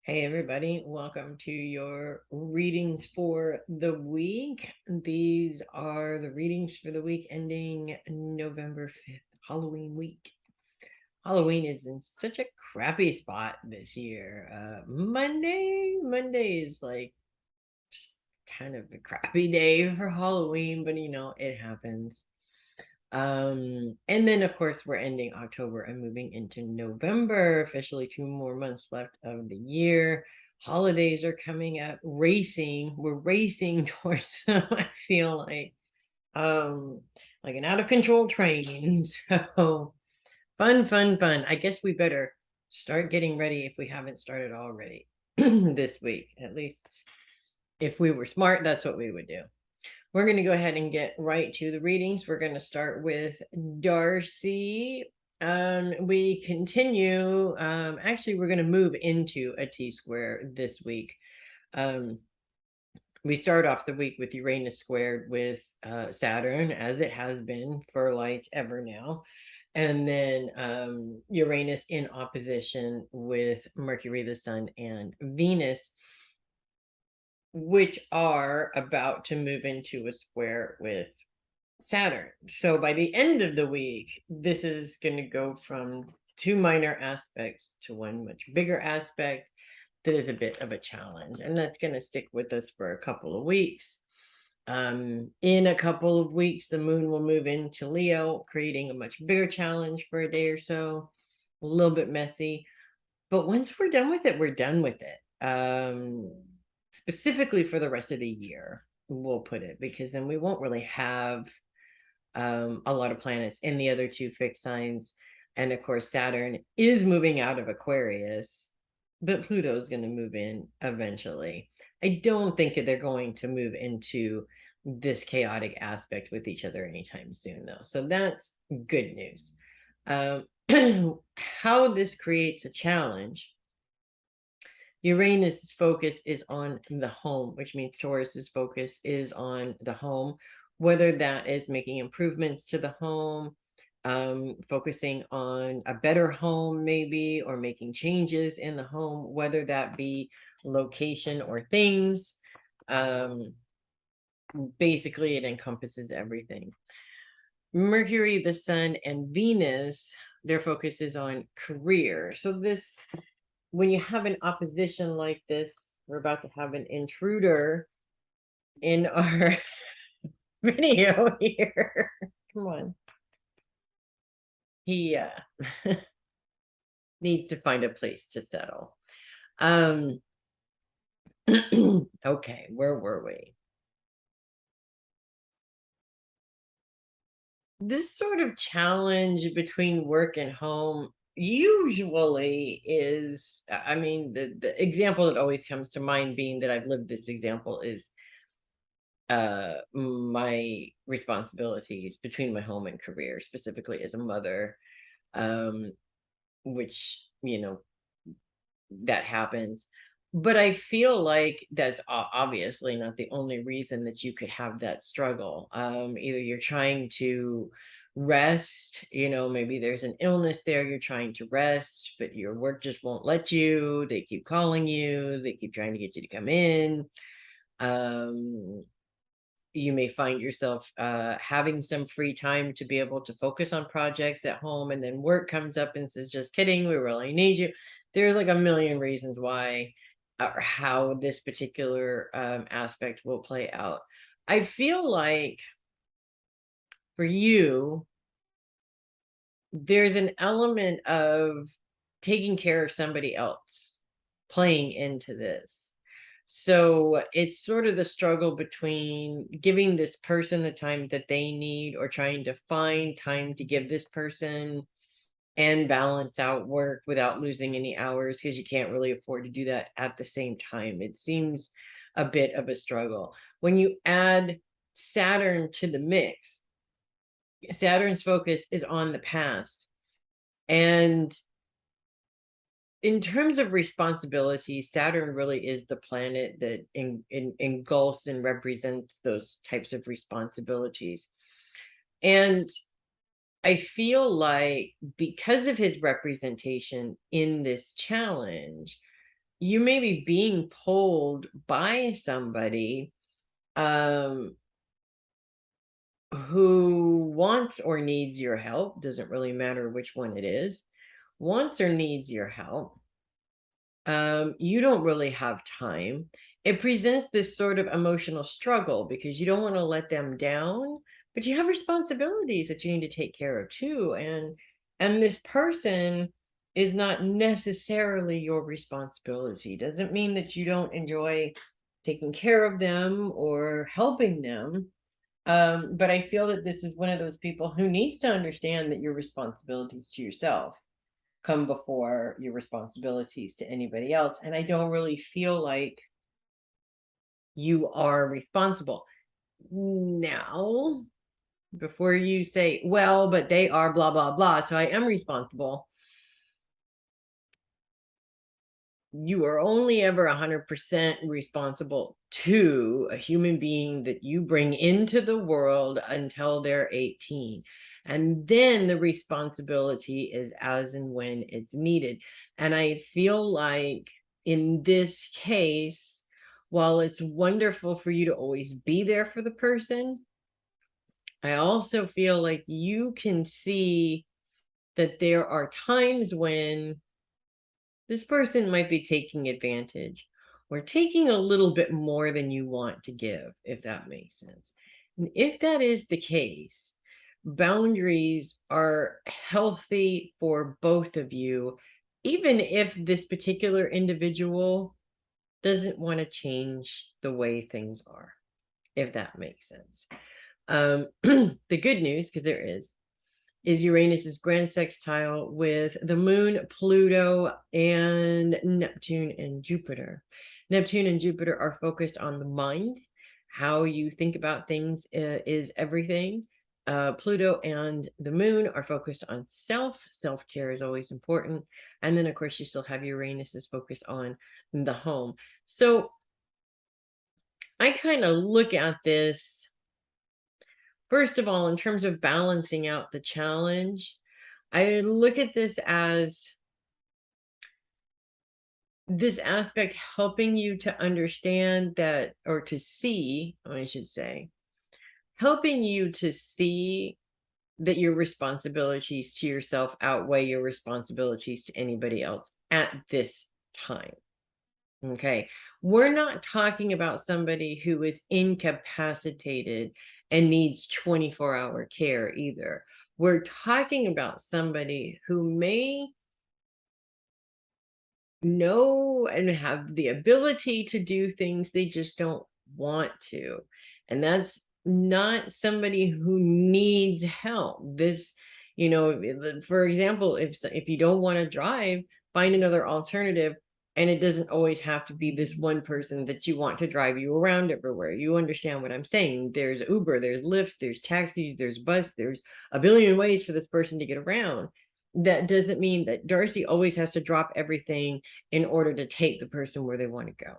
Hey everybody, welcome to your readings for the week. These are the readings for the week ending November 5th, Halloween week. Halloween is in such a crappy spot this year. Monday is like just kind of a crappy day for Halloween, but it happens. And then of course we're ending October and moving into November, officially 2 more months left of the year. Holidays are coming up, we're racing towards them. I feel like an out of control train. So fun. I guess we better start getting ready if we haven't started already this week. At least if we were smart, that's what we would do. We're going to go ahead and get right to the readings. We're going to start with Darcy. We continue. Actually, we're going to move into a T-square this week. We start off the week with Uranus squared with Saturn, as it has been for like ever now. And then Uranus in opposition with Mercury, the Sun, and Venus, which are about to move into a square with Saturn. So by the end of the week, this is going to go from two minor aspects to one much bigger aspect that is a bit of a challenge. And that's going to stick with us for a couple of weeks. In a couple of weeks, the moon will move into Leo, creating a much bigger challenge for a day or so, a little bit messy. But once we're done with it, we're done with it. Specifically for the rest of the year, we'll put it, because then we won't really have a lot of planets in the other two fixed signs. And of course, Saturn is moving out of Aquarius, but Pluto is going to move in eventually. I don't think that they're going to move into this chaotic aspect with each other anytime soon, though. So that's good news. How this creates a challenge. Uranus' focus is on the home, which means Taurus's focus is on the home, whether that is making improvements to the home, focusing on a better home maybe, or making changes in the home, whether that be location or things. Basically, it encompasses everything. Mercury, the Sun, and Venus, their focus is on career. So this, when you have an opposition like this, we're about to have an intruder in our video here. Come on. He needs to find a place to settle. Okay, where were we? This sort of challenge between work and home usually is, I mean, the example that always comes to mind, being that I've lived this example, is my responsibilities between my home and career, specifically as a mother, which that happens. But I feel like that's obviously not the only reason that you could have that struggle. Either you're trying to rest, maybe there's an illness there, you're trying to rest, but your work just won't let you. They keep calling you, they keep trying to get you to come in. You may find yourself having some free time to be able to focus on projects at home, and then work comes up and says, just kidding, we really need you. There's like a million reasons why or how this particular aspect will play out. I feel like for you, there's an element of taking care of somebody else playing into this. So it's sort of the struggle between giving this person the time that they need, or trying to find time to give this person and balance out work without losing any hours, because you can't really afford to do that at the same time. It seems a bit of a struggle. When you add Saturn to the mix, Saturn's focus is on the past. And in terms of responsibility, Saturn really is the planet that engulfs and represents those types of responsibilities. And I feel like because of his representation in this challenge, you may be being pulled by somebody who wants or needs your help, doesn't really matter which one it is, wants or needs your help. You don't really have time. It presents this sort of emotional struggle because you don't want to let them down, but you have responsibilities that you need to take care of too. And this person is not necessarily your responsibility. Doesn't mean that you don't enjoy taking care of them or helping them. But I feel that this is one of those people who needs to understand that your responsibilities to yourself come before your responsibilities to anybody else. And I don't really feel like you are responsible. Now, before you say, well, but they are blah, blah, blah, so I am responsible. You are only ever 100% responsible to a human being that you bring into the world until they're 18. And then the responsibility is as and when it's needed. And I feel like in this case, while it's wonderful for you to always be there for the person, I also feel like you can see that there are times when this person might be taking advantage or taking a little bit more than you want to give, if that makes sense. And if that is the case, boundaries are healthy for both of you, even if this particular individual doesn't want to change the way things are, if that makes sense. The good news, because there is Uranus's grand sextile with the moon, Pluto, and Neptune and Jupiter. Neptune and Jupiter are focused on the mind. How you think about things is everything. Pluto and the moon are focused on self. Self-care is always important. And then, of course, you still have Uranus's focus on the home. So I kind of look at this, first of all, in terms of balancing out the challenge. I look at this as this aspect helping you to understand that, or to see, I should say, helping you to see that your responsibilities to yourself outweigh your responsibilities to anybody else at this time. Okay. We're not talking about somebody who is incapacitated and needs 24-hour care either. We're talking about somebody who may know and have the ability to do things, they just don't want to. And that's not somebody who needs help. This, for example, if you don't want to drive, find another alternative. And it doesn't always have to be this one person that you want to drive you around everywhere. You understand what I'm saying? There's Uber, there's Lyft, there's taxis, there's bus, there's a billion ways for this person to get around. That doesn't mean that Darcy always has to drop everything in order to take the person where they want to go.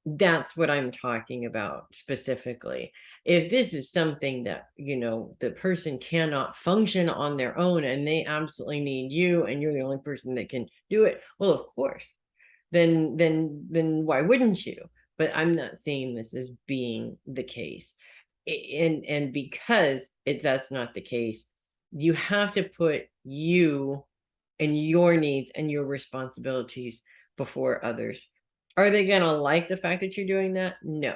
That's what I'm talking about specifically. If this is something that, the person cannot function on their own and they absolutely need you and you're the only person that can do it, well, of course, then why wouldn't you? But I'm not seeing this as being the case. And because that's not the case, you have to put you and your needs and your responsibilities before others. Are they going to like the fact that you're doing that? No,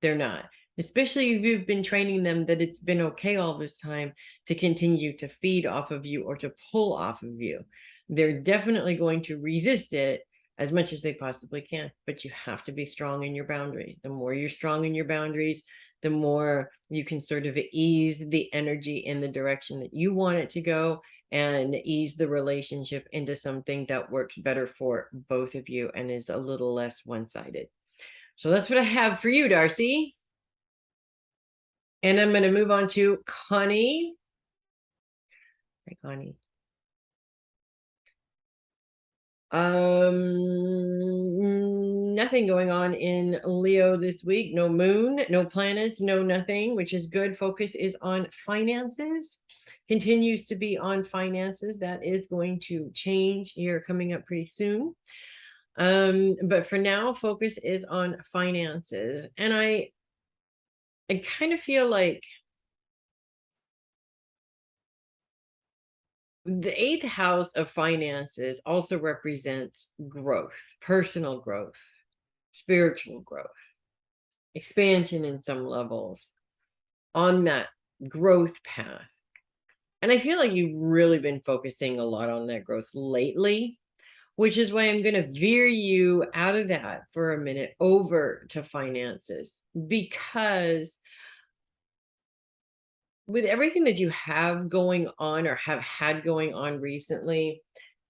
they're not. Especially if you've been training them that it's been okay all this time to continue to feed off of you or to pull off of you. They're definitely going to resist it as much as they possibly can, but you have to be strong in your boundaries. The more you're strong in your boundaries, the more you can sort of ease the energy in the direction that you want it to go and ease the relationship into something that works better for both of you and is a little less one-sided. So that's what I have for you, Darcy. And I'm going to move on to Connie. Hi, Connie. Nothing going on in Leo this week. No moon, no planets, no nothing, which is good. Focus is on finances. Continues to be on finances. That is going to change here coming up pretty soon. But for now, focus is on finances. And I kind of feel like the eighth house of finances also represents growth, personal growth, spiritual growth, expansion in some levels on that growth path. And I feel like you've really been focusing a lot on that growth lately, which is why I'm going to veer you out of that for a minute over to finances, because with everything that you have going on or have had going on recently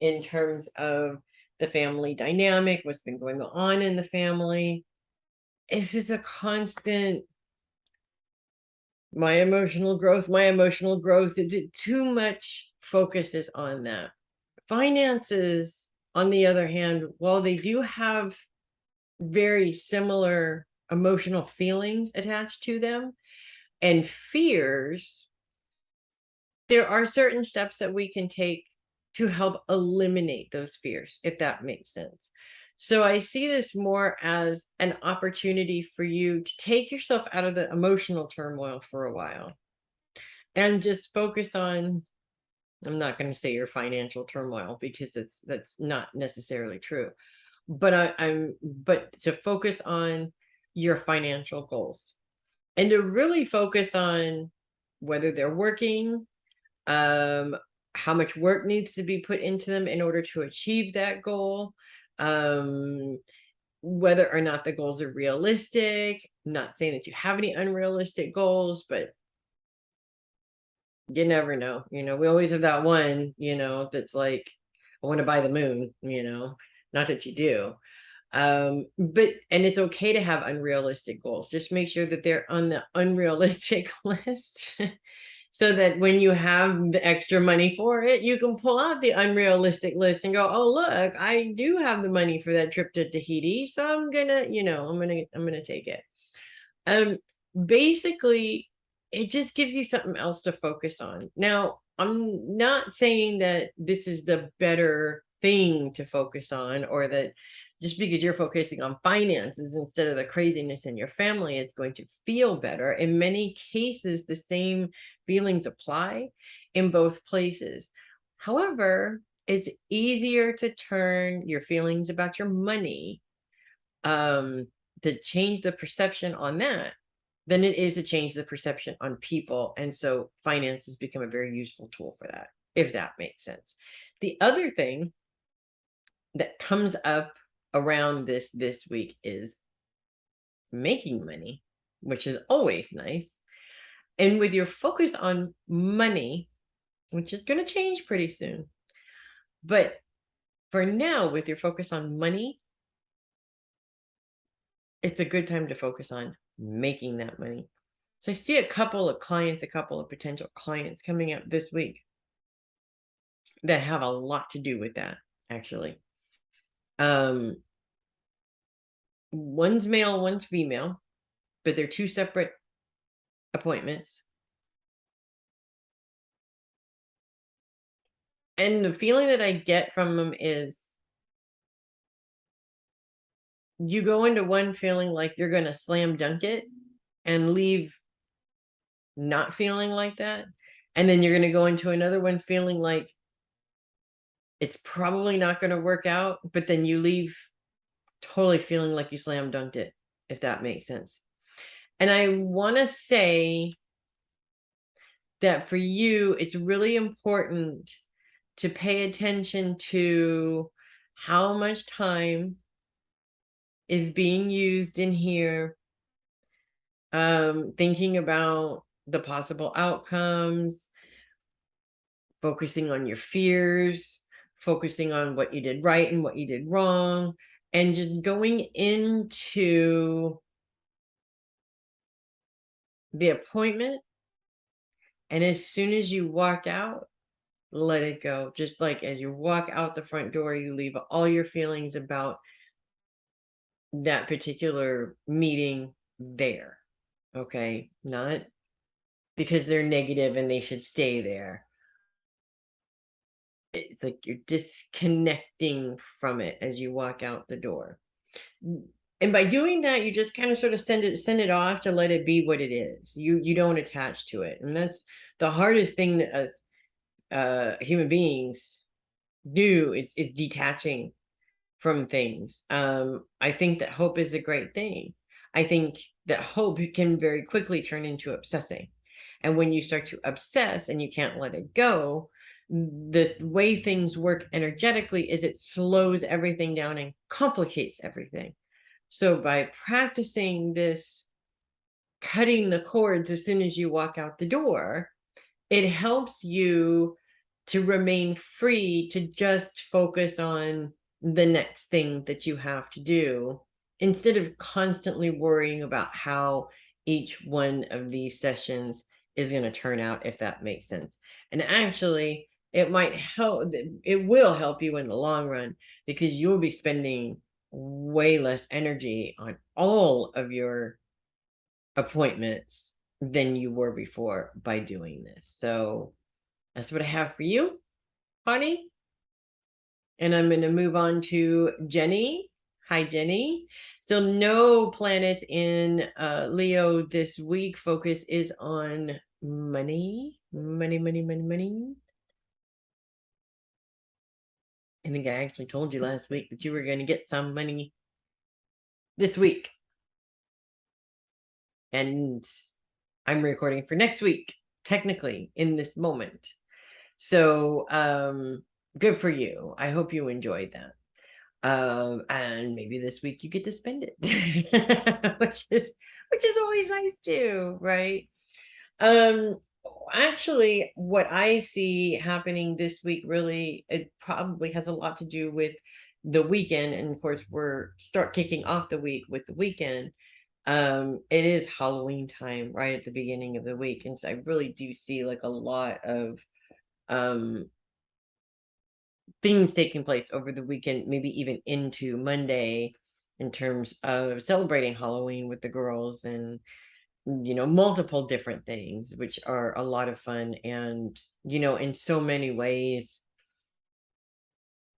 in terms of the family dynamic, what's been going on in the family, it's just a constant my emotional growth, it's too much focus is on that. Finances, on the other hand, while they do have very similar emotional feelings attached to them and fears, there are certain steps that we can take to help eliminate those fears, if that makes sense. So I see this more as an opportunity for you to take yourself out of the emotional turmoil for a while and just focus on, I'm not going to say your financial turmoil because that's not necessarily true, but but to focus on your financial goals and to really focus on whether they're working, how much work needs to be put into them in order to achieve that goal, whether or not the goals are realistic. Not saying that you have any unrealistic goals, but you never know. We always have that one, that's like, I want to buy the moon, not that you do. But and it's okay to have unrealistic goals. Just make sure that they're on the unrealistic list so that when you have the extra money for it, you can pull out the unrealistic list and go, oh, look, I do have the money for that trip to Tahiti. So I'm gonna, I'm gonna take it. Basically, it just gives you something else to focus on. Now, I'm not saying that this is the better thing to focus on, or that just because you're focusing on finances instead of the craziness in your family, it's going to feel better. In many cases, the same feelings apply in both places. However, it's easier to turn your feelings about your money, to change the perception on that, than it is to change the perception on people. And so finances become a very useful tool for that, if that makes sense. The other thing that comes up around this week is making money, which is always nice. And with your focus on money, which is going to change pretty soon, but for now, with your focus on money, it's a good time to focus on making that money. So I see a couple of potential clients coming up this week that have a lot to do with that, actually. One's male, one's female, but they're two separate appointments. And the feeling that I get from them is you go into one feeling like you're going to slam dunk it and leave not feeling like that. And then you're going to go into another one feeling like it's probably not going to work out, but then you leave totally feeling like you slam dunked it, if that makes sense. And I want to say that for you, it's really important to pay attention to how much time is being used in here, thinking about the possible outcomes, focusing on your fears, focusing on what you did right and what you did wrong, and just going into the appointment. And as soon as you walk out, let it go. Just like as you walk out the front door, you leave all your feelings about that particular meeting there. Okay. Not because they're negative and they should stay there. it's like you're disconnecting from it as you walk out the door. And by doing that, you just kind of sort of send it off to let it be what it is. You don't attach to it. And that's the hardest thing that us human beings do is detaching from things. I think that hope is a great thing. I think that hope can very quickly turn into obsessing. And when you start to obsess and you can't let it go, the way things work energetically is it slows everything down and complicates everything. So by practicing this, cutting the cords as soon as you walk out the door, it helps you to remain free to just focus on the next thing that you have to do instead of constantly worrying about how each one of these sessions is going to turn out, if that makes sense. And actually, it might help, it will help you in the long run because you'll be spending way less energy on all of your appointments than you were before by doing this. So that's what I have for you, Connie. And I'm going to move on to Jenny. Hi, Jenny. Still no planets in Leo this week. Focus is on money. Money, money, money, money. I think I actually told you last week that you were going to get some money this week. And I'm recording for next week, technically, in this moment. So good for you. I hope you enjoyed that. And maybe this week you get to spend it, which is always nice too, right? Actually, what I see happening this week, really, it probably has a lot to do with the weekend, and of course we're start kicking off the week with the weekend. It is Halloween time right at the beginning of the week, and so I really do see like a lot of things taking place over the weekend, maybe even into Monday, in terms of celebrating Halloween with the girls, and multiple different things, which are a lot of fun. And in so many ways,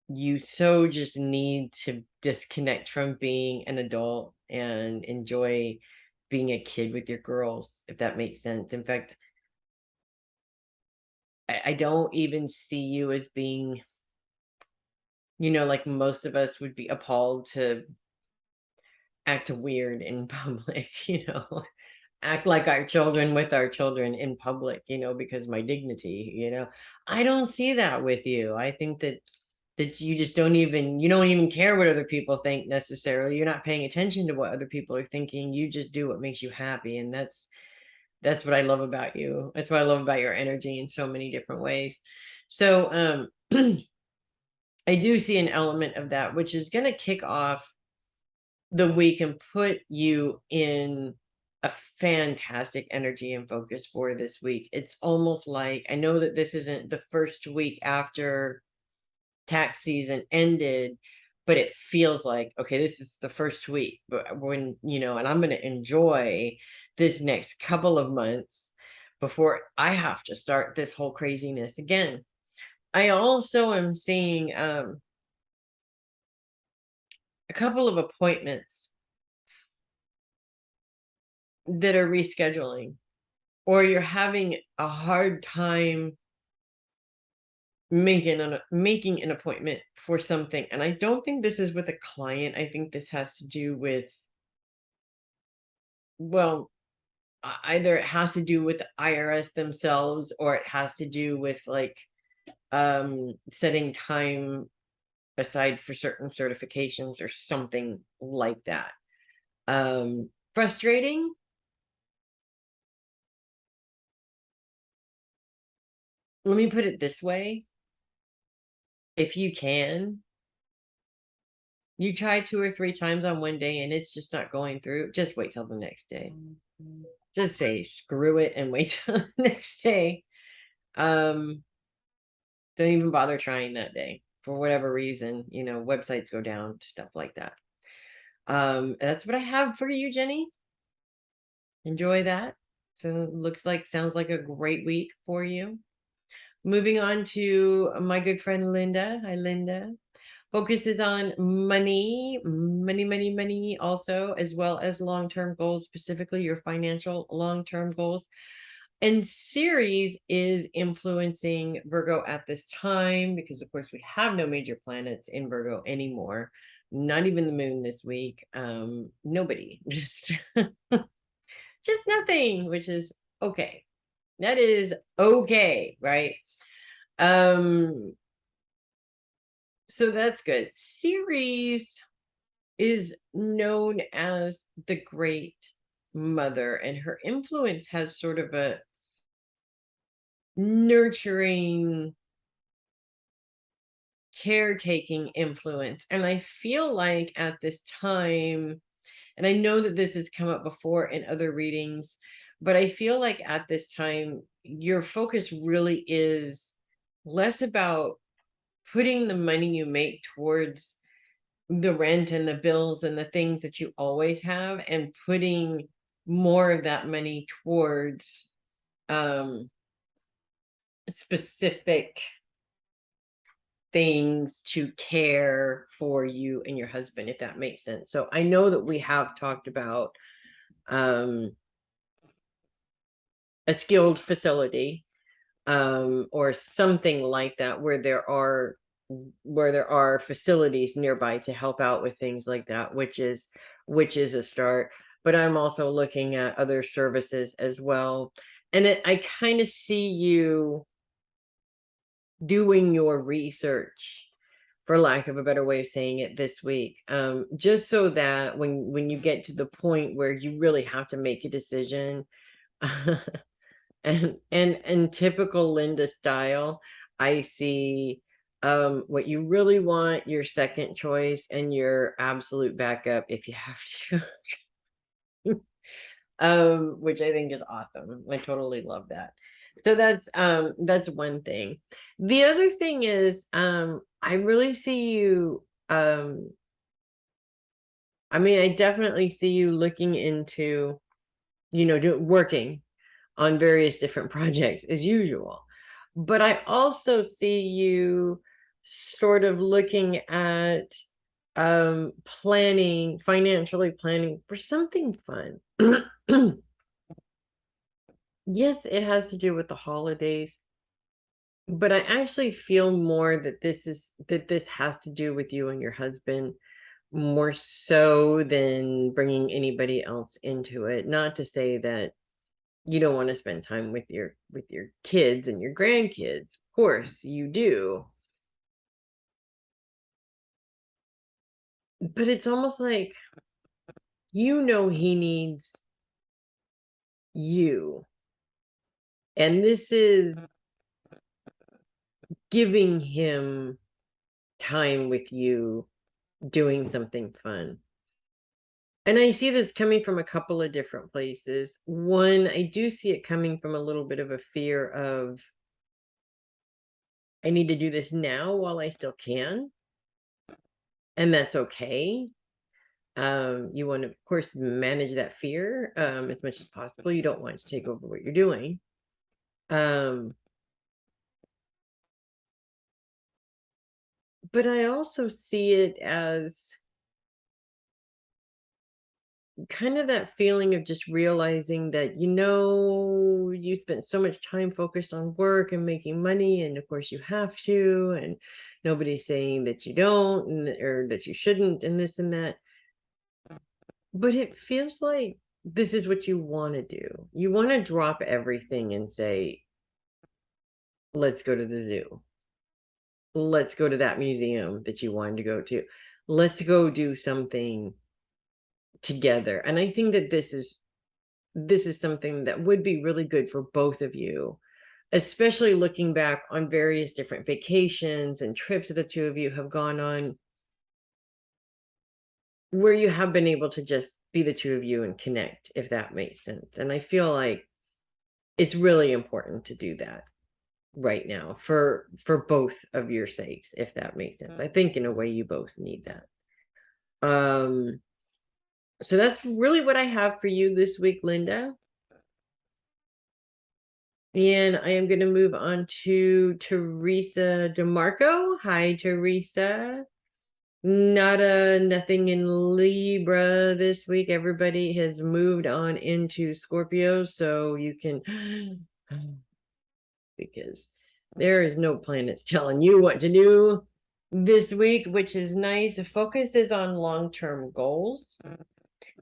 you so just need to disconnect from being an adult and enjoy being a kid with your girls, if that makes sense. In fact, I don't even see you as being, like most of us would be appalled to act weird in public, act like our children with our children in public, because my dignity. I don't see that with you. I think that you just you don't even care what other people think necessarily. You're not paying attention to what other people are thinking. You just do what makes you happy. And that's what I love about you. That's what I love about your energy in so many different ways. So I do see an element of that, which is going to kick off the week and put you in a fantastic energy and focus for this week. It's almost like, I know that this isn't the first week after tax season ended, but it feels like, okay, this is the first week, but when, and I'm going to enjoy this next couple of months before I have to start this whole craziness again. I also am seeing a couple of appointments that are rescheduling, or you're having a hard time making an appointment for something. And I don't think this is with a client. I think this has to do with, well, either it has to do with the IRS themselves, or it has to do with like setting time aside for certain certifications or something like that. Frustrating. Let me put it this way. If you can, you try 2 or 3 times on one day and it's just not going through, just wait till the next day. Just say screw it and wait till the next day. Don't even bother trying that day for whatever reason. Websites go down, stuff like that. That's what I have for you, Jenny. Enjoy that. So sounds like a great week for you. Moving on to my good friend Linda. Hi, Linda. Focuses on money, money also, as well as long-term goals, specifically your financial long-term goals. And Ceres is influeing Virgo at this time because, of course, we have no major planets in Virgo anymore. Not even the moon this week. Nobody, just nothing, which is okay. That is okay, right? So that's good. Ceres is known as the Great Mother, and her influence has sort of a nurturing, caretaking influence. And I feel like at this time, and I know that this has come up before in other readings, but I feel like at this time, your focus really is less about putting the money you make towards the rent and the bills and the things that you always have, and putting more of that money towards specific things to care for you and your husband, if that makes sense. So I know that we have talked about a skilled facility or something like that, where there are facilities nearby to help out with things like that, which is a start. But I'm also looking at other services as well, and I kind of see you doing your research, for lack of a better way of saying it, this week, just so that when you get to the point where you really have to make a decision, and typical Linda style, I see what you really want, your second choice, and your absolute backup if you have to. Which I think is awesome. I totally love that. So that's one thing. The other thing is I really see you I definitely see you looking into, working on various different projects as usual. But I also see you sort of looking at financially planning for something fun. Yes, it has to do with the holidays, but I actually feel more that this has to do with you and your husband, more so than bringing anybody else into it. Not to say that you don't want to spend time with your kids and your grandkids. Of course you do. But it's almost like he needs you. And this is giving him time with you, doing something fun. And I see this coming from a couple of different places. One, I do see it coming from a little bit of a fear of, I need to do this now while I still can. And that's okay. You want to, of course, manage that fear as much as possible. You don't want it to take over what you're doing. But I also see it as kind of that feeling of just realizing that, you spent so much time focused on work and making money, and of course you have to, and nobody's saying that you don't, or that you shouldn't, and this and that. But it feels like this is what you want to do. You want to drop everything and say, let's go to the zoo. Let's go to that museum that you wanted to go to. Let's go do something together. And I think that this is something that would be really good for both of you, especially looking back on various different vacations and trips that the two of you have gone on, where you have been able to just be the two of you and connect, if that makes sense. And I feel like it's really important to do that right now for both of your sakes, if that makes sense. I think in a way you both need that. So that's really what I have for you this week, Linda. And I am going to move on to Theresa Demarco. Hi, Theresa. Nothing in Libra this week. Everybody has moved on into Scorpio, so you can, because there is no planets telling you what to do this week, which is nice. The focus is on long-term goals.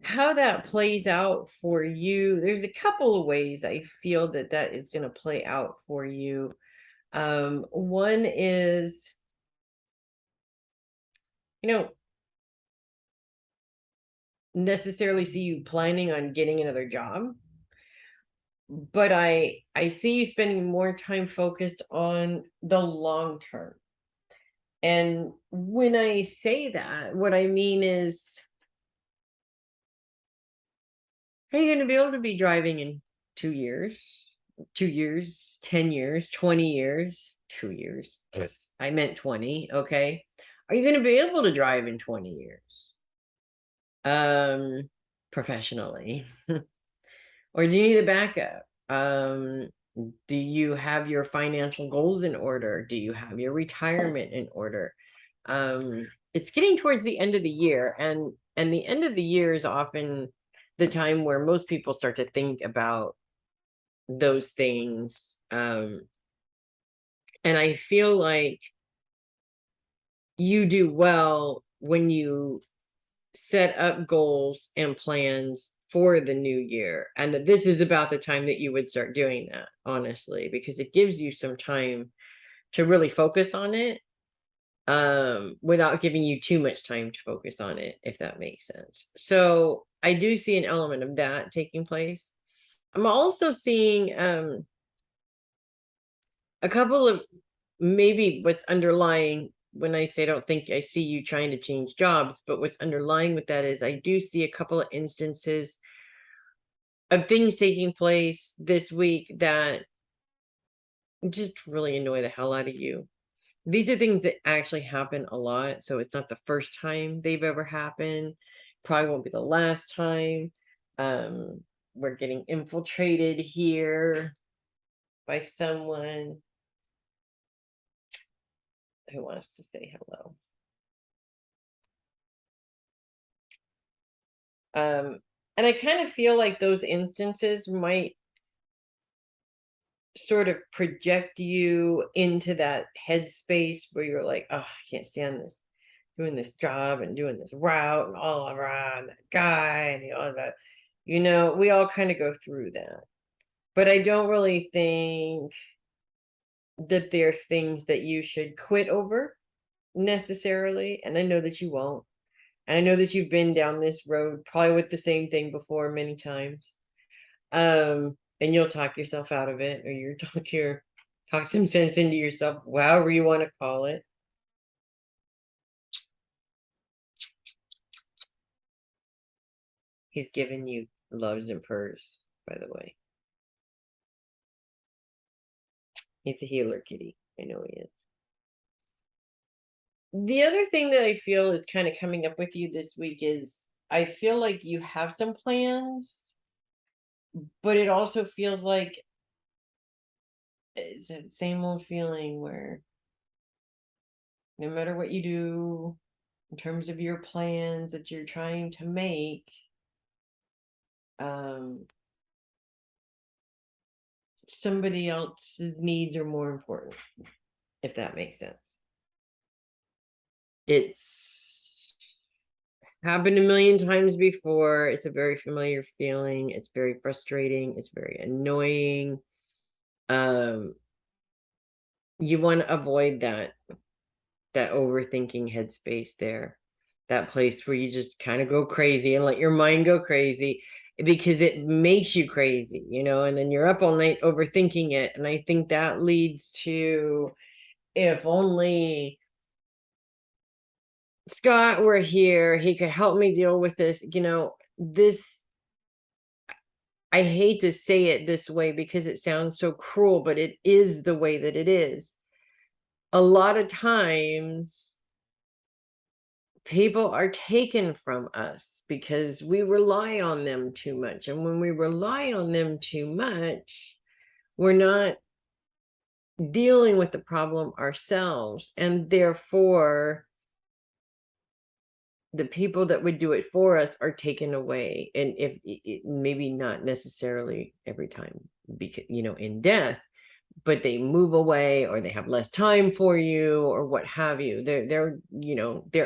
How that plays out for you, there's a couple of ways I feel that is going to play out for you. One is, necessarily see you planning on getting another job, but I see you spending more time focused on the long term. And when I say that, what I mean is, are you going to be able to be driving in 2 years, 2 years, 10 years, 20 years, 2 years? Yes. I meant 20. Okay. Are you going to be able to drive in 20 years? Professionally, or do you need a backup? Do you have your financial goals in order? Do you have your retirement in order? It's getting towards the end of the year, and the end of the year is often the time where most people start to think about those things. And I feel like you do well when you set up goals and plans for the new year, and that this is about the time that you would start doing that, honestly, because it gives you some time to really focus on it, without giving you too much time to focus on it, if that makes sense. So I do see an element of that taking place. I'm also seeing a couple of, maybe what's underlying when I say I don't think I see you trying to change jobs, but what's underlying with that is I do see a couple of instances of things taking place this week that just really annoy the hell out of you. These are things that actually happen a lot, so it's not the first time they've ever happened. Probably won't be the last time. We're getting infiltrated here by someone who wants to say hello. And I kind of feel like those instances might sort of project you into that headspace where you're like, oh, I can't stand this, doing this job and doing this route and all around that guy and all that. We all kind of go through that. But I don't really think that there are things that you should quit over necessarily. And I know that you won't. And I know that you've been down this road probably with the same thing before many times. And you'll talk yourself out of it, or you're talk some sense into yourself, however you want to call it. He's giving you loves and purrs, by the way. He's a healer kitty. I know he is. The other thing that I feel is kind of coming up with you this week is I feel like you have some plans, but it also feels like it's that same old feeling where no matter what you do in terms of your plans that you're trying to make, somebody else's needs are more important, if that makes sense. It's happened a million times before. It's a very familiar feeling. It's very frustrating. It's very annoying. You want to avoid that overthinking headspace there, that place where you just kind of go crazy and let your mind go crazy, because it makes you crazy, and then you're up all night overthinking it. And I think that leads to, if only Scott were here, he could help me deal with this. I hate to say it this way because it sounds so cruel, but it is the way that it is. A lot of times people are taken from us because we rely on them too much. And when we rely on them too much, we're not dealing with the problem ourselves, and therefore the people that would do it for us are taken away. And if maybe not necessarily every time, because in death, but they move away, or they have less time for you, or what have you. Their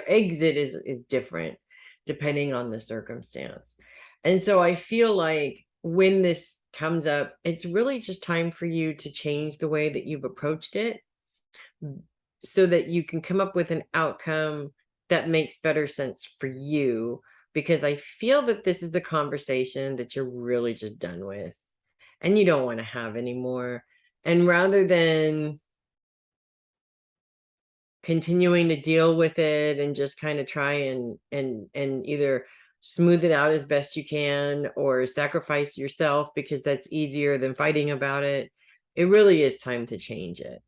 exit is different depending on the circumstance. And so I feel like when this comes up, it's really just time for you to change the way that you've approached it, so that you can come up with an outcome that makes better sense for you. Because I feel that this is a conversation that you're really just done with and you don't want to have anymore. And rather than continuing to deal with it and just kind of try and either smooth it out as best you can, or sacrifice yourself because that's easier than fighting about it, it really is time to change it.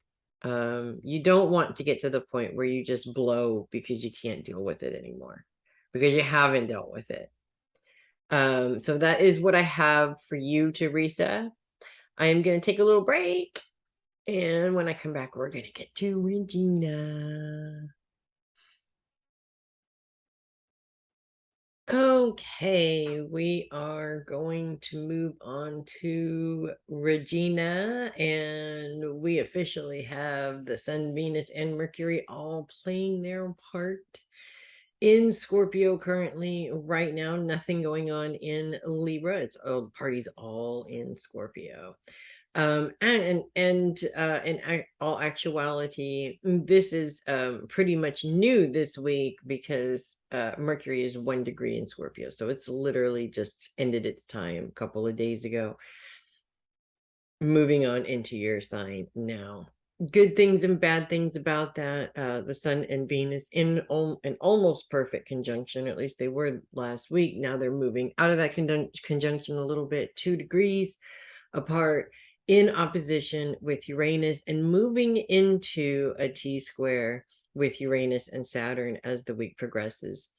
You don't want to get to the point where you just blow because you can't deal with it anymore, because you haven't dealt with it. So that is what I have for you, Theresa. I am going to take a little break, and when I come back, we're going to get to Regina. Okay, we are going to move on to Regina, and we officially have the Sun, Venus, and Mercury all playing their part in Scorpio currently. Right now, nothing going on in Libra. It's all the parties all in Scorpio. In all actuality, this is pretty much new this week, because Mercury is 1 degree in Scorpio, so it's literally just ended its time a couple of days ago, moving on into your sign now. Good things and bad things about that. The Sun and Venus in an almost perfect conjunction, at least they were last week. Now they're moving out of that conjunction a little bit, 2 degrees apart, in opposition with Uranus, and moving into a T-square with Uranus and Saturn as the week progresses.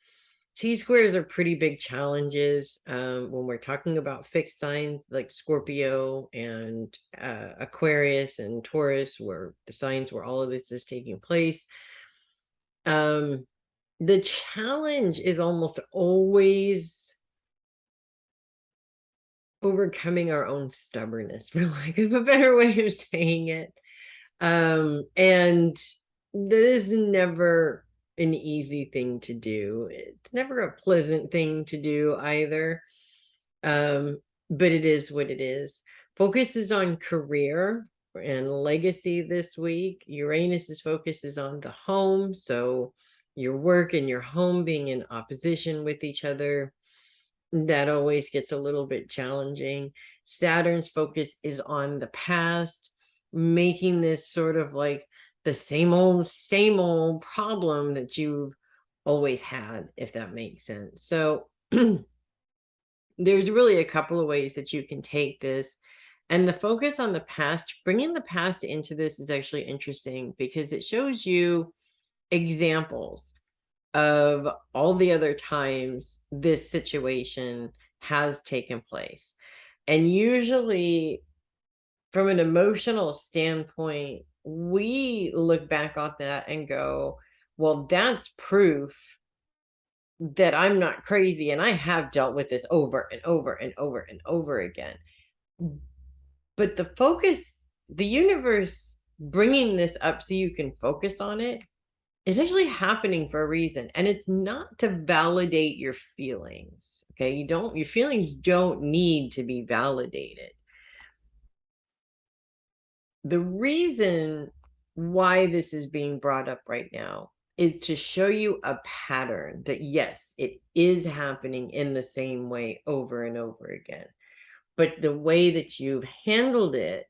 T-squares are pretty big challenges when we're talking about fixed signs like Scorpio and Aquarius and Taurus, where the signs where all of this is taking place. The challenge is almost always overcoming our own stubbornness, for lack of a better way of saying it. And that is never an easy thing to do. It's never a pleasant thing to do either. But it is what it is. Focus is on career and legacy this week. Uranus's focus is on the home, so your work and your home being in opposition with each other, that always gets a little bit challenging. Saturn's focus is on the past, making this sort of like the same old problem that you've always had, if that makes sense. So there's really a couple of ways that you can take this. And the focus on the past, bringing the past into this, is actually interesting because it shows you examples of all the other times this situation has taken place. And usually, from an emotional standpoint, we look back on that and go, well, that's proof that I'm not crazy, and I have dealt with this over and over and over and over again. But the focus, the universe bringing this up so you can focus on it, is actually happening for a reason, and it's not to validate your feelings. Okay, your feelings don't need to be validated. The reason why this is being brought up right now is to show you a pattern that, yes, it is happening in the same way over and over again, but the way that you've handled it,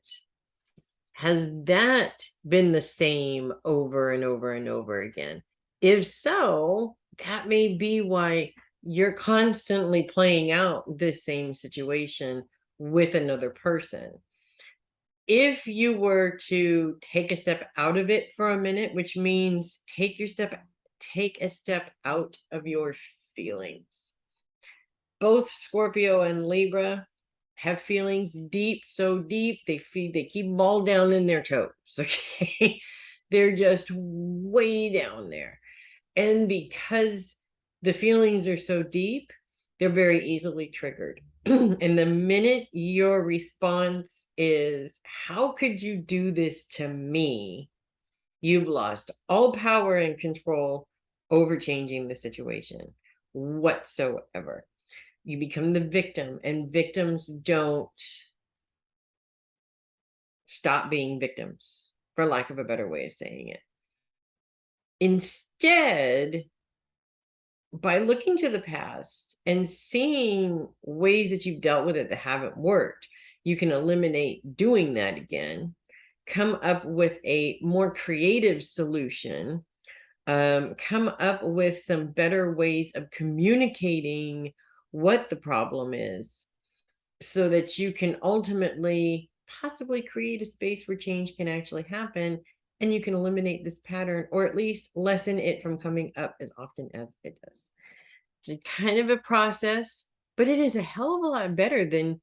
has that been the same over and over and over again? If so, that may be why you're constantly playing out this same situation with another person. If you were to take a step out of it for a minute, which means take a step out of your feelings. Both Scorpio and Libra have feelings deep, so deep, they keep balled down in their toes. Okay. They're just way down there. And because the feelings are so deep, they're very easily triggered. And the minute your response is, how could you do this to me? You've lost all power and control over changing the situation whatsoever. You become the victim, and victims don't stop being victims, for lack of a better way of saying it. Instead, by looking to the past and seeing ways that you've dealt with it that haven't worked, you can eliminate doing that again, come up with a more creative solution, come up with some better ways of communicating what the problem is, so that you can ultimately possibly create a space where change can actually happen, and you can eliminate this pattern, or at least lessen it from coming up as often as it does. It's kind of a process, but it is a hell of a lot better than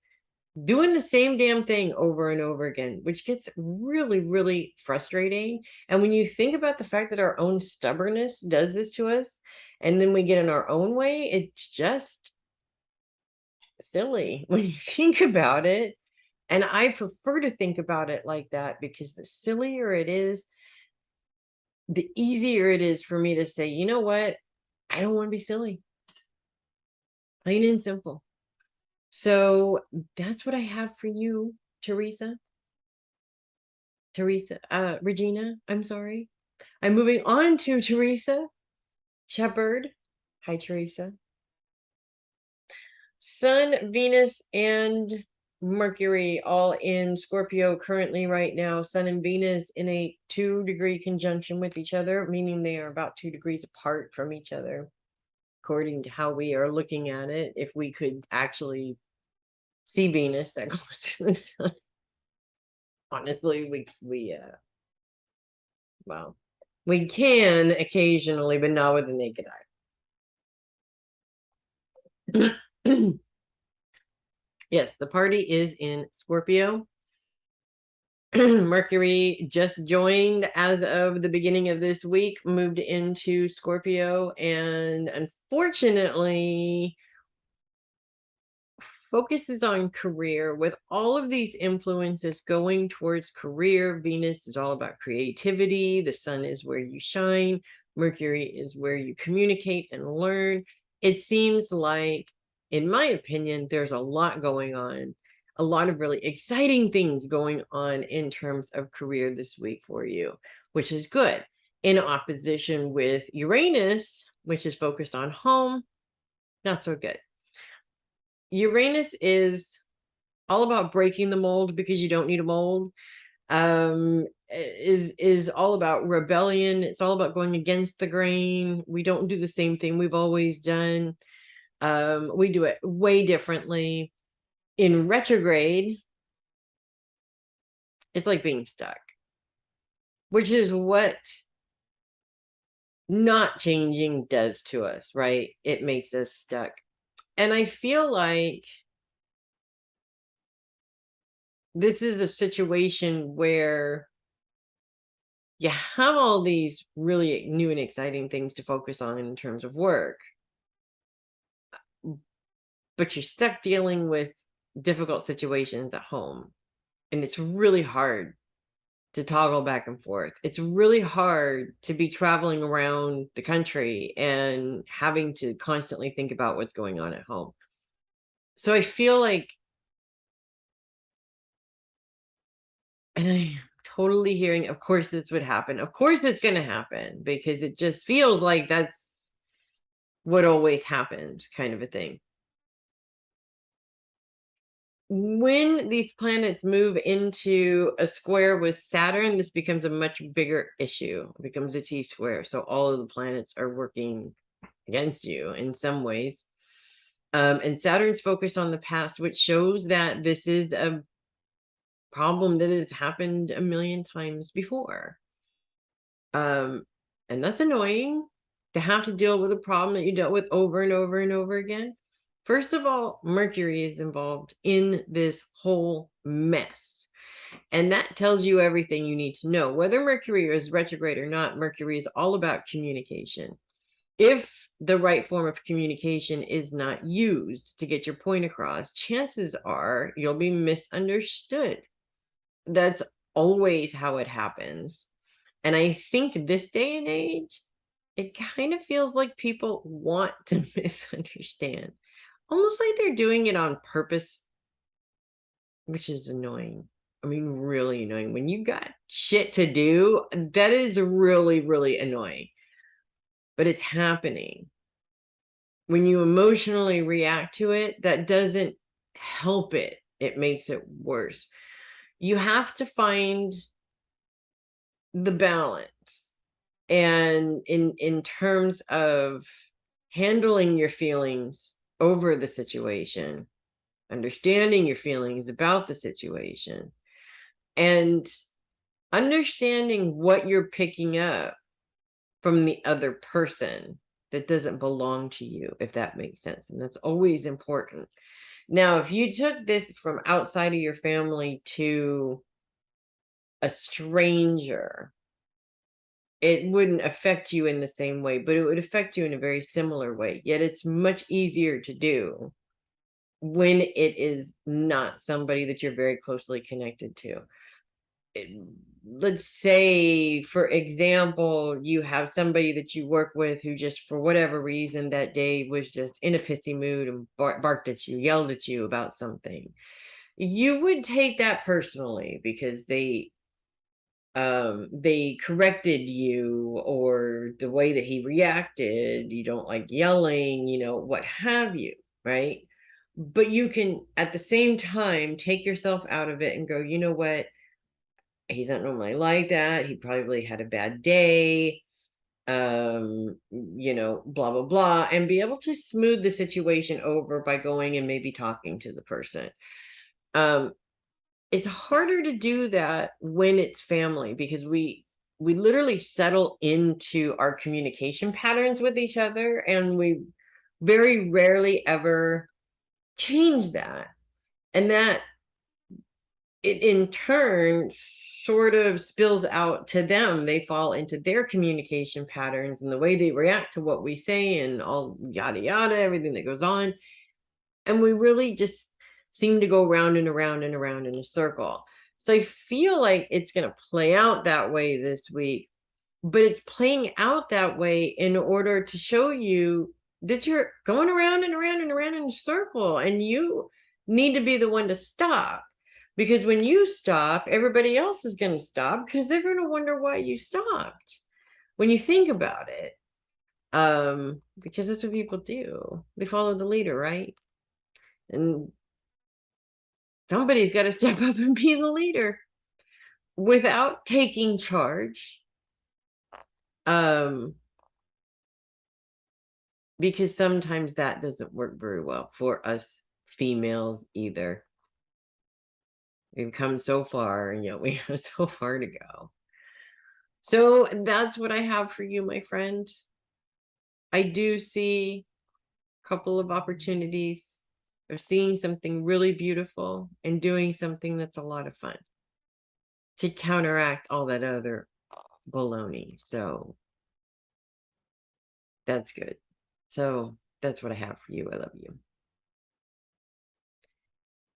doing the same damn thing over and over again, which gets really, really frustrating. And when you think about the fact that our own stubbornness does this to us, and then we get in our own way, it's just silly when you think about it. And I prefer to think about it like that, because the sillier it is, the easier it is for me to say, you know what? I don't want to be silly. Plain and simple. So that's what I have for you, Theresa. Regina, I'm sorry. I'm moving on to Theresa. Sheppard. Hi, Theresa. Sun, Venus, and Mercury all in Scorpio currently right now. Sun and Venus in a 2-degree conjunction with each other, meaning they are about 2 degrees apart from each other, according to how we are looking at it. If we could actually see Venus that close to the sun. Honestly, well, we can occasionally, but not with the naked eye. Yes, the party is in Scorpio. Mercury just joined as of the beginning of this week, moved into Scorpio, and unfortunately focuses on career. With all of these influences going towards career, Venus is all about creativity, the sun is where you shine, Mercury is where you communicate and learn. It seems like, in my opinion, there's a lot going on, a lot of really exciting things going on in terms of career this week for you, which is good. In opposition with Uranus, which is focused on home, not so good. Uranus is all about breaking the mold because you don't need a mold. Is all about rebellion. It's all about going against the grain. We don't do the same thing we've always done. We do it way differently. In retrograde, it's like being stuck, which is what not changing does to us, right? It makes us stuck. And I feel like this is a situation where you have all these really new and exciting things to focus on in terms of work, but you're stuck dealing with difficult situations at home. And it's really hard to toggle back and forth. It's really hard to be traveling around the country and having to constantly think about what's going on at home. So I feel like, and I'm totally hearing, of course this would happen. Of course it's going to happen, because it just feels like that's what always happens, kind of a thing. When these planets move into a square with Saturn, this becomes a much bigger issue. It becomes a T-square. So all of the planets are working against you in some ways. And Saturn's focused on the past, which shows that this is a problem that has happened a million times before. And that's annoying, to have to deal with a problem that you dealt with over and over and over again. First of all, Mercury is involved in this whole mess. And that tells you everything you need to know. Whether Mercury is retrograde or not, Mercury is all about communication. If the right form of communication is not used to get your point across, chances are you'll be misunderstood. That's always how it happens. And I think this day and age, it kind of feels like people want to misunderstand, almost like they're doing it on purpose, which is annoying. I mean, really annoying. When you got shit to do, that is really, really annoying. But it's happening. When you emotionally react to it, that doesn't help it. It makes it worse. You have to find the balance. And in terms of handling your feelings over the situation, understanding your feelings about the situation, and understanding what you're picking up from the other person that doesn't belong to you, if that makes sense. And that's always important. Now, if you took this from outside of your family to a stranger, it wouldn't affect you in the same way, but it would affect you in a very similar way. Yet it's much easier to do when it is not somebody that you're very closely connected to. Let's say, for example, you have somebody that you work with who just for whatever reason that day was just in a pissy mood and barked at you, yelled at you about something. You would take that personally because they corrected you, or the way that he reacted, you don't like yelling, what have you, right? But you can at the same time take yourself out of it and go, you know what, he's not normally like that, he probably had a bad day, blah blah blah, and be able to smooth the situation over by going and maybe talking to the person. It's harder to do that when it's family, because we literally settle into our communication patterns with each other, and we very rarely ever change that. And that it in turn sort of spills out to them. They fall into their communication patterns and the way they react to what we say and all yada yada, everything that goes on. And we really just seem to go round and around and around in a circle. So I feel like it's going to play out that way this week, but it's playing out that way in order to show you that you're going around and around and around in a circle, and you need to be the one to stop. Because when you stop, everybody else is going to stop, because they're going to wonder why you stopped when you think about it. Because that's what people do. They follow the leader, right? And somebody's got to step up and be the leader without taking charge. Because sometimes that doesn't work very well for us females either. We've come so far, and yet we have so far to go. So that's what I have for you, my friend. I do see a couple of opportunities of seeing something really beautiful and doing something that's a lot of fun to counteract all that other baloney. So that's good. So that's what I have for you. I love you.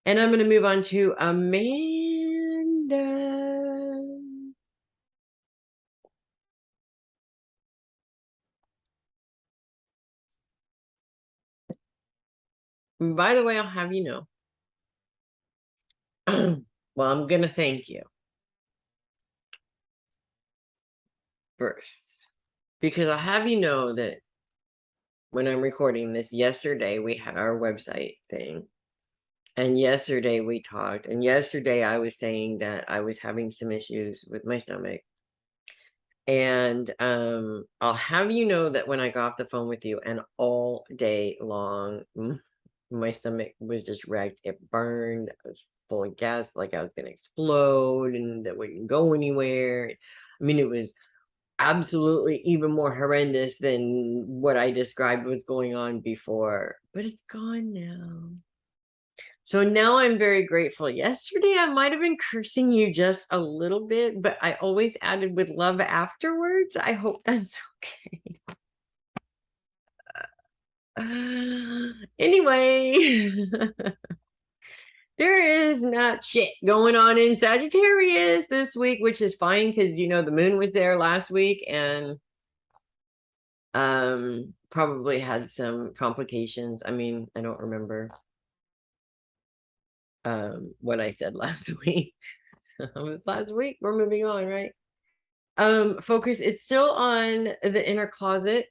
And I'm going to move on to Amanda. By the way, I'll have you know. Well, I'm going to thank you first, because I'll have you know that when I'm recording this, yesterday we had our website thing. And yesterday we talked. And yesterday I was saying that I was having some issues with my stomach. And I'll have you know that when I got off the phone with you, and all day long, my stomach was just wrecked. It burned. I was full of gas, like I was going to explode, and that wouldn't go anywhere. I mean, it was absolutely even more horrendous than what I described was going on before, but it's gone now. So now I'm very grateful. Yesterday, I might have been cursing you just a little bit, but I always added with love afterwards. I hope that's okay. Anyway, there is not shit going on in Sagittarius this week, which is fine because the moon was there last week and probably had some complications. I mean, I don't remember what I said last week. So last week, we're moving on, right? Focus is still on the inner closet,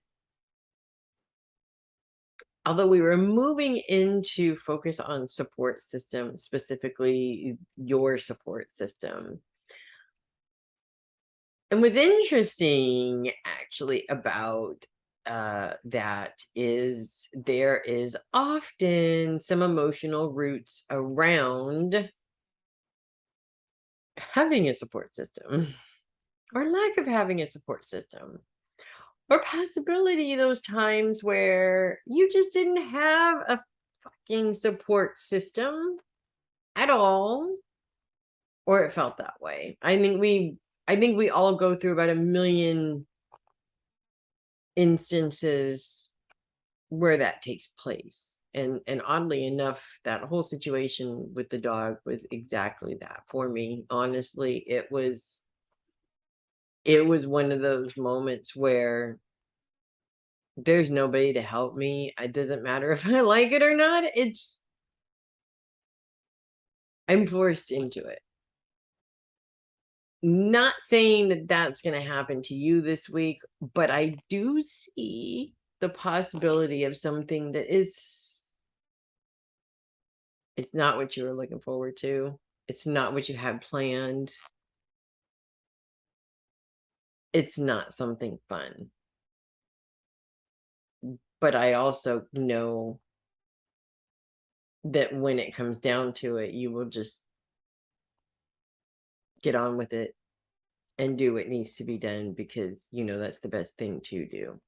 although we were moving into focus on support system, specifically your support system. And what's interesting actually about that is there is often some emotional roots around having a support system or lack of having a support system, or possibility those times where you just didn't have a fucking support system at all, or it felt that way. I think we all go through about a million instances where that takes place. And oddly enough, that whole situation with the dog was exactly that for me. Honestly, it was one of those moments where there's nobody to help me. It doesn't matter if I like it or not. I'm forced into it. Not saying that that's going to happen to you this week, but I do see the possibility of something that it's not what you were looking forward to. It's not what you had planned. It's not something fun. But I also know that when it comes down to it, you will just get on with it and do what needs to be done because that's the best thing to do.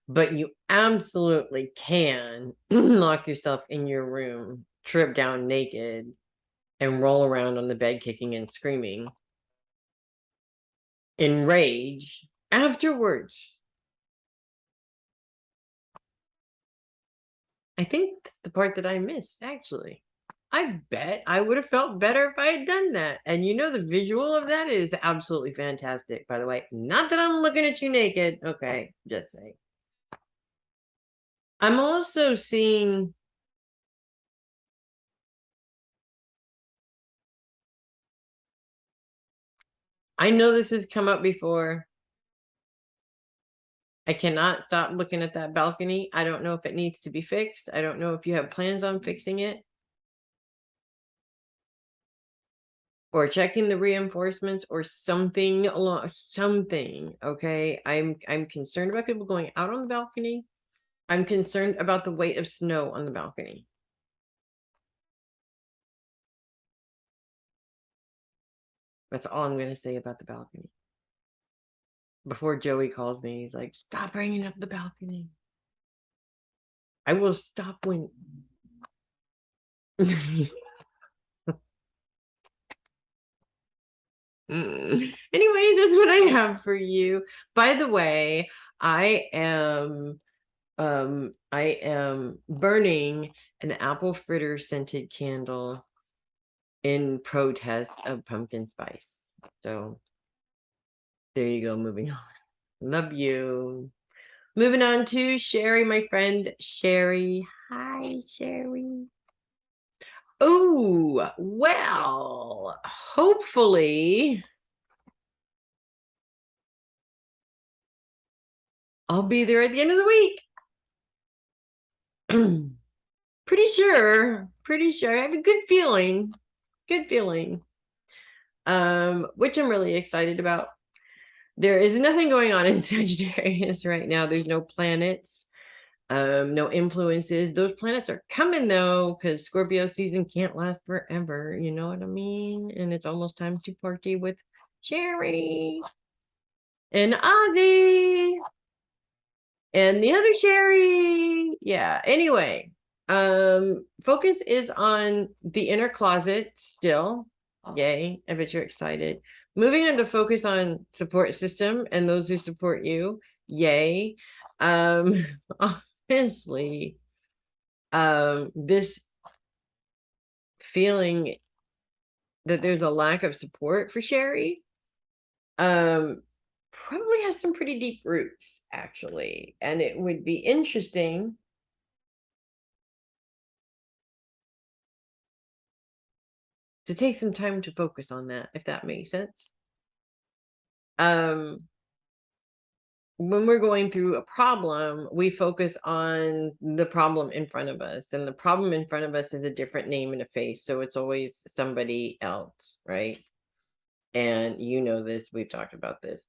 But you absolutely can lock yourself in your room, trip down naked, and roll around on the bed kicking and screaming in rage afterwards. I think that's the part that I missed, actually. I bet I would have felt better if I had done that. And the visual of that is absolutely fantastic, by the way. Not that I'm looking at you naked. Okay, just saying. I'm also seeing I know this has come up before. I cannot stop looking at that balcony. I don't know if it needs to be fixed. I don't know if you have plans on fixing it or checking the reinforcements or something along something. Okay. I'm concerned about people going out on the balcony. I'm concerned about the weight of snow on the balcony. That's all I'm going to say about the balcony. Before Joey calls me, he's like, stop bringing up the balcony. I will stop when. Anyways, that's what I have for you. By the way, I am burning an apple fritter scented candle in protest of pumpkin spice. So there you go, moving on. Love you. Moving on to Sheri, my friend Sheri. Hi, Sheri. Oh, well, hopefully I'll be there at the end of the week. Pretty sure. I have a good feeling. Which I'm really excited about. There is nothing going on in Sagittarius right now. There's no planets, no influences. Those planets are coming though, because Scorpio season can't last forever. You know what I mean? And it's almost time to party with Sheri. and Ozzy and the other Sheri. Yeah. Anyway, focus is on the inner closet still. Yay. I bet you're excited. Moving on to focus on support system and those who support you. Yay. Honestly, this feeling that there's a lack of support for Sheri probably has some pretty deep roots, actually. And it would be interesting to take some time to focus on that, if that makes sense. When we're going through a problem, we focus on the problem in front of us, and the problem in front of us is a different name and a face, so it's always somebody else, right? And you know this, we've talked about this.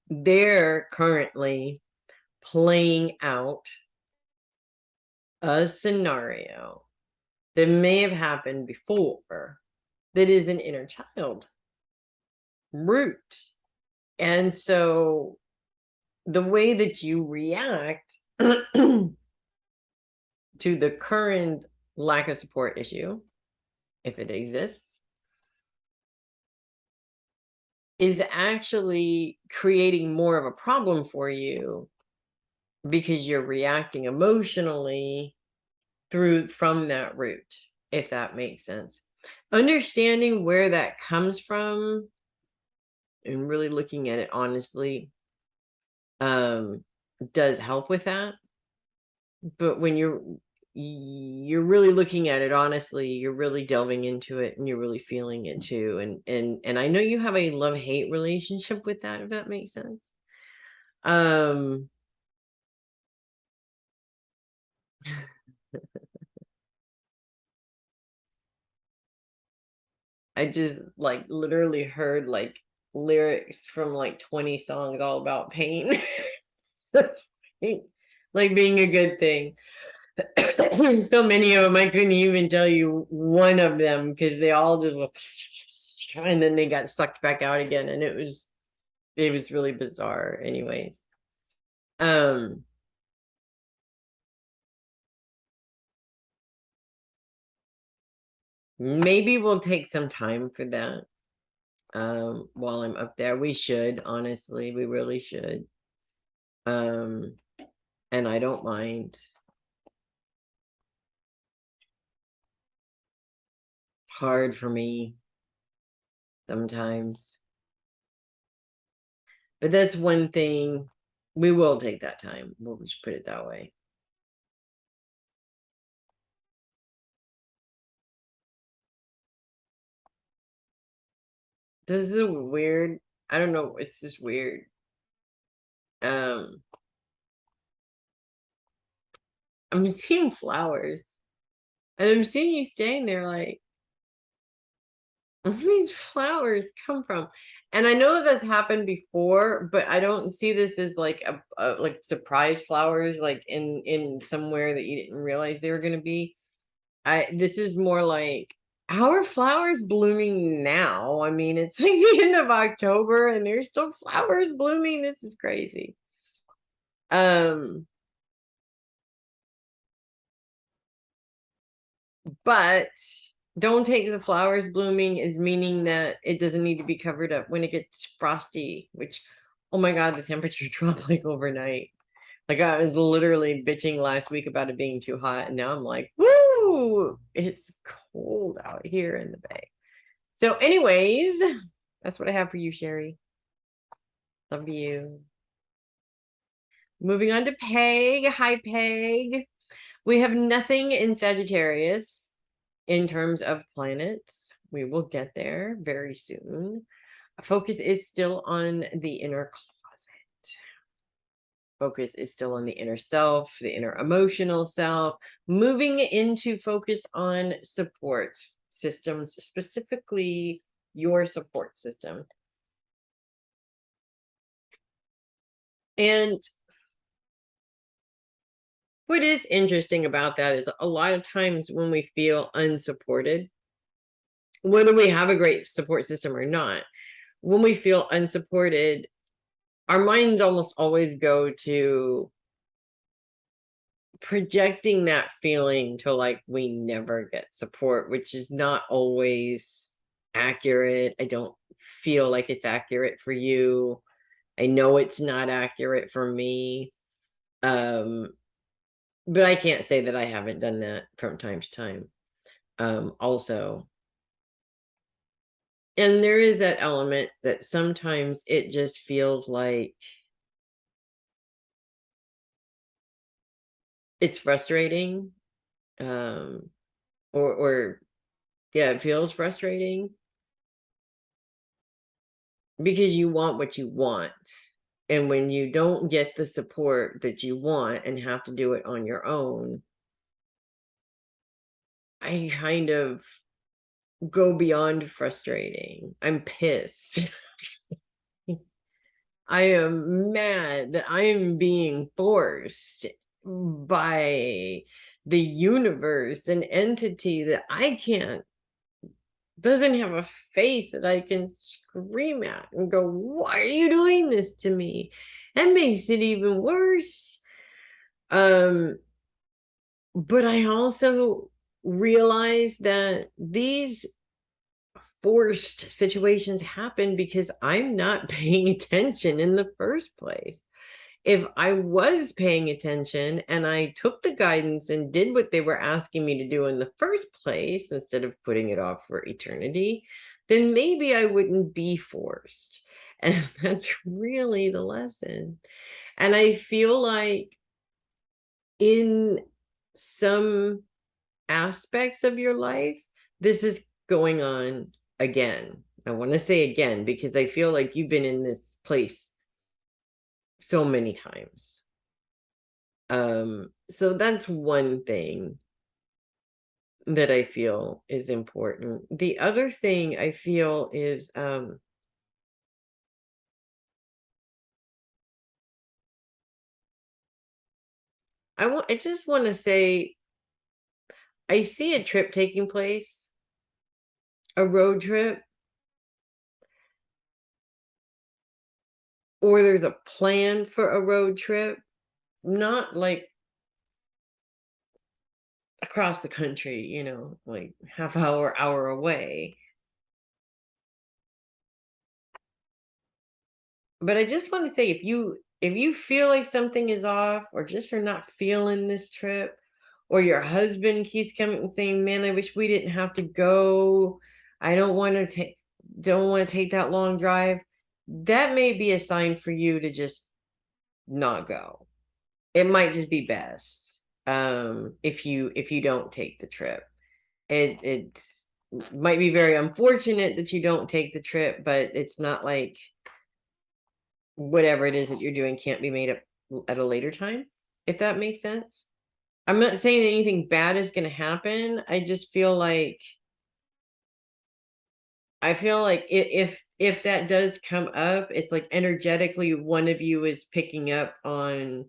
They're currently playing out a scenario that may have happened before that is an inner child root. And so the way that you react to the current lack of support issue, if it exists, is actually creating more of a problem for you because you're reacting emotionally from that root, if that makes sense. Understanding where that comes from and really looking at it honestly does help with that. But when you're really looking at it honestly, you're really delving into it and you're really feeling it too. And I know you have a love-hate relationship with that, if that makes sense. I just like literally heard like lyrics from like 20 songs all about pain. Like being a good thing. So many of them, I couldn't even tell you one of them because they all just and then they got sucked back out again, and it was really bizarre. Anyways, maybe we'll take some time for that. While I'm up there, we should honestly, we really should. And I don't mind. Hard for me sometimes, but that's one thing. We will take that time. We'll just put it that way. This is weird. I don't know. It's just weird. I'm seeing flowers, and I'm seeing you staying there like, where do these flowers come from? And I know that that's happened before, but I don't see this as like a like surprise flowers, like in somewhere that you didn't realize they were going to be. This is more like, how are flowers blooming now? I mean, it's like the end of October and there's still flowers blooming. This is crazy. But don't take the flowers blooming as meaning that it doesn't need to be covered up when it gets frosty, which, oh my God, the temperature dropped like overnight. Like I was literally bitching last week about it being too hot, and now I'm like, woo, it's cold out here in the Bay. So anyways, that's what I have for you, Sheri. Love you. Moving on to Peg. Hi, Peg. We have nothing in Sagittarius in terms of planets. We will get there very soon. Focus is still on the inner closet. Focus is still on the inner self, the inner emotional self, moving into focus on support systems, specifically your support system. And what is interesting about that is a lot of times when we feel unsupported, whether we have a great support system or not, when we feel unsupported, our minds almost always go to projecting that feeling to like we never get support, which is not always accurate. I don't feel like it's accurate for you. I know it's not accurate for me. But I can't say that I haven't done that from time to time. Also, and there is that element that sometimes it just feels like it's frustrating. Um, or yeah, it feels frustrating because you want what you want. And when you don't get the support that you want and have to do it on your own, I kind of go beyond frustrating. I'm pissed. I am mad that I am being forced by the universe, an entity that I can't, doesn't have a face that I can scream at and go, why are you doing this to me? That makes it even worse. But I also realize that these forced situations happen because I'm not paying attention in the first place. If I was paying attention and I took the guidance and did what they were asking me to do in the first place, instead of putting it off for eternity, then maybe I wouldn't be forced. And that's really the lesson. And I feel like in some aspects of your life, this is going on again. I want to say again because I feel like you've been in this place so many times. So that's one thing that I feel is important. The other thing I feel is I just want to say I see a trip taking place, a road trip, or there's a plan for a road trip, not like across the country, like half hour away. But I just want to say if you feel like something is off or just are not feeling this trip, or your husband keeps coming and saying, man, I wish we didn't have to go. I don't want to take that long drive. That may be a sign for you to just not go. It might just be best if you don't take the trip. It might be very unfortunate that you don't take the trip, but it's not like whatever it is that you're doing can't be made up at a later time, if that makes sense. I'm not saying that anything bad is going to happen. I feel like if that does come up, it's like energetically one of you is picking up on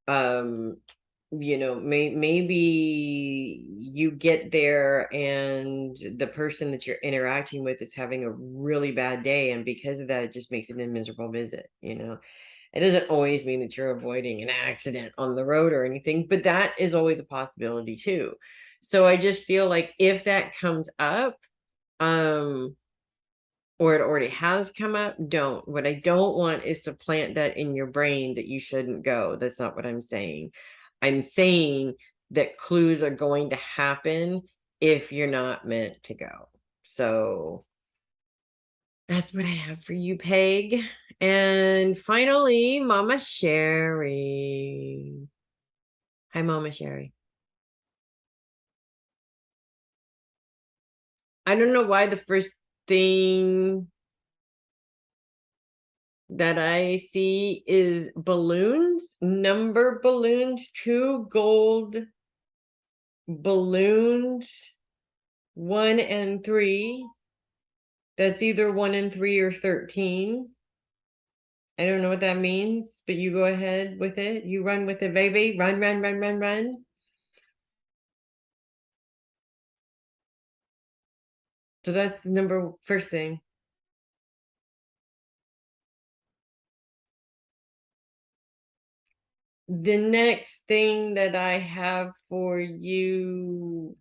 um maybe you get there and the person that you're interacting with is having a really bad day, and because of that it just makes it a miserable visit. It doesn't always mean that you're avoiding an accident on the road or anything, but that is always a possibility too. So I just feel like if that comes up, um or it already has come up, don't. What I don't want is to plant that in your brain that you shouldn't go. That's not what I'm saying. I'm saying that clues are going to happen if you're not meant to go. So that's what I have for you, Peg. And finally, Mama Sheri. Hi, Mama Sheri. I don't know why the first thing that I see is balloons, number balloons, 2 gold balloons, 1 and 3. That's either 1 and 3 or 13. I don't know what that means, but you go ahead with it. You run with it, baby. Run, run, run, run, run. So that's the first thing. the next thing that I have for you.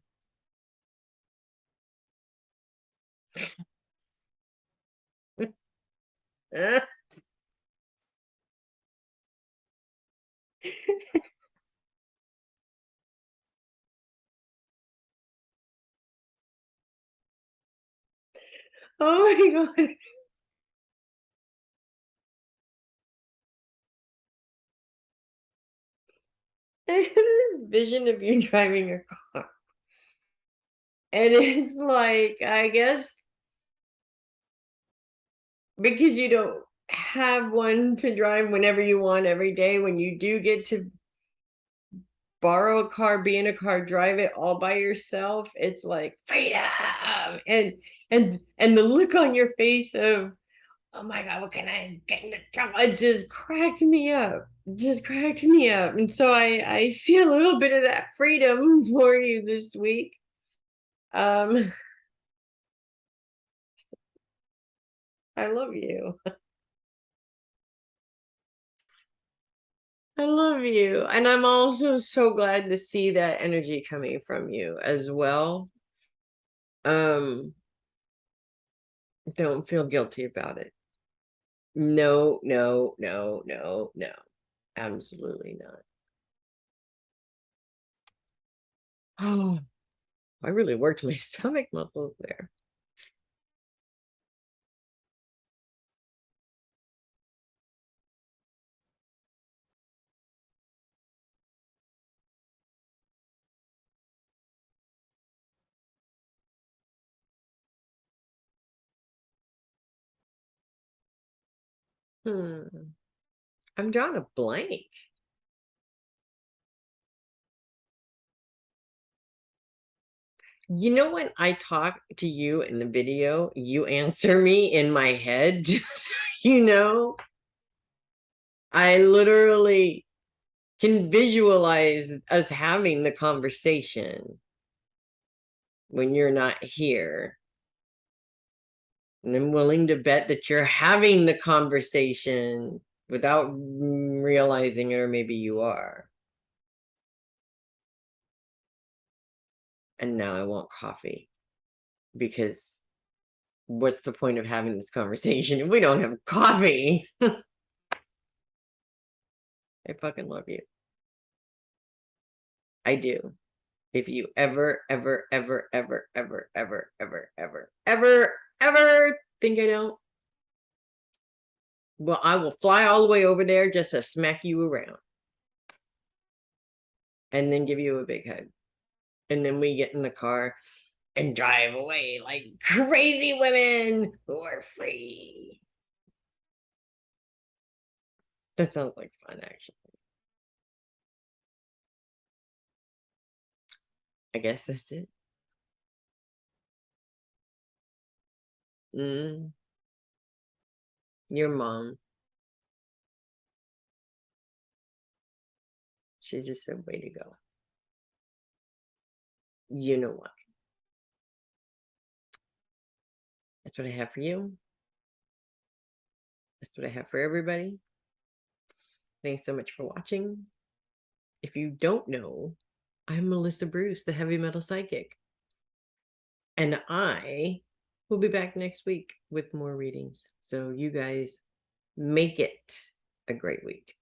Oh my God. I have this vision of you driving a car. And it's like, I guess because you don't have one to drive whenever you want every day, when you do get to borrow a car, be in a car, drive it all by yourself, it's like freedom. And the look on your face of, oh my God, what can I get in the trouble? It just cracked me up. Just cracked me up. And so I see a little bit of that freedom for you this week. Um, I love you. I love you. And I'm also so glad to see that energy coming from you as well. Um, don't feel guilty about it. No, no, no, no, no. Absolutely not. Oh, I really worked my stomach muscles there. I'm drawing a blank. You know, when I talk to you in the video, you answer me in my head, just so you know. I literally can visualize us having the conversation when you're not here. And I'm willing to bet that you're having the conversation without realizing it, or maybe you are. And now I want coffee, because what's the point of having this conversation if we don't have coffee? I fucking love you. I do. If you ever, ever, ever, ever, ever, ever, ever, ever, ever, ever think I don't, well, I will fly all the way over there just to smack you around and then give you a big hug. And then we get in the car and drive away like crazy women who are free. That sounds like fun, actually. I guess that's it. Your mom, she's just a way to go. You know what? That's what I have for you. That's what I have for everybody. Thanks so much for watching. If you don't know, I'm Melissa Bruce, the heavy metal psychic. And I will be back next week with more readings. So you guys make it a great week.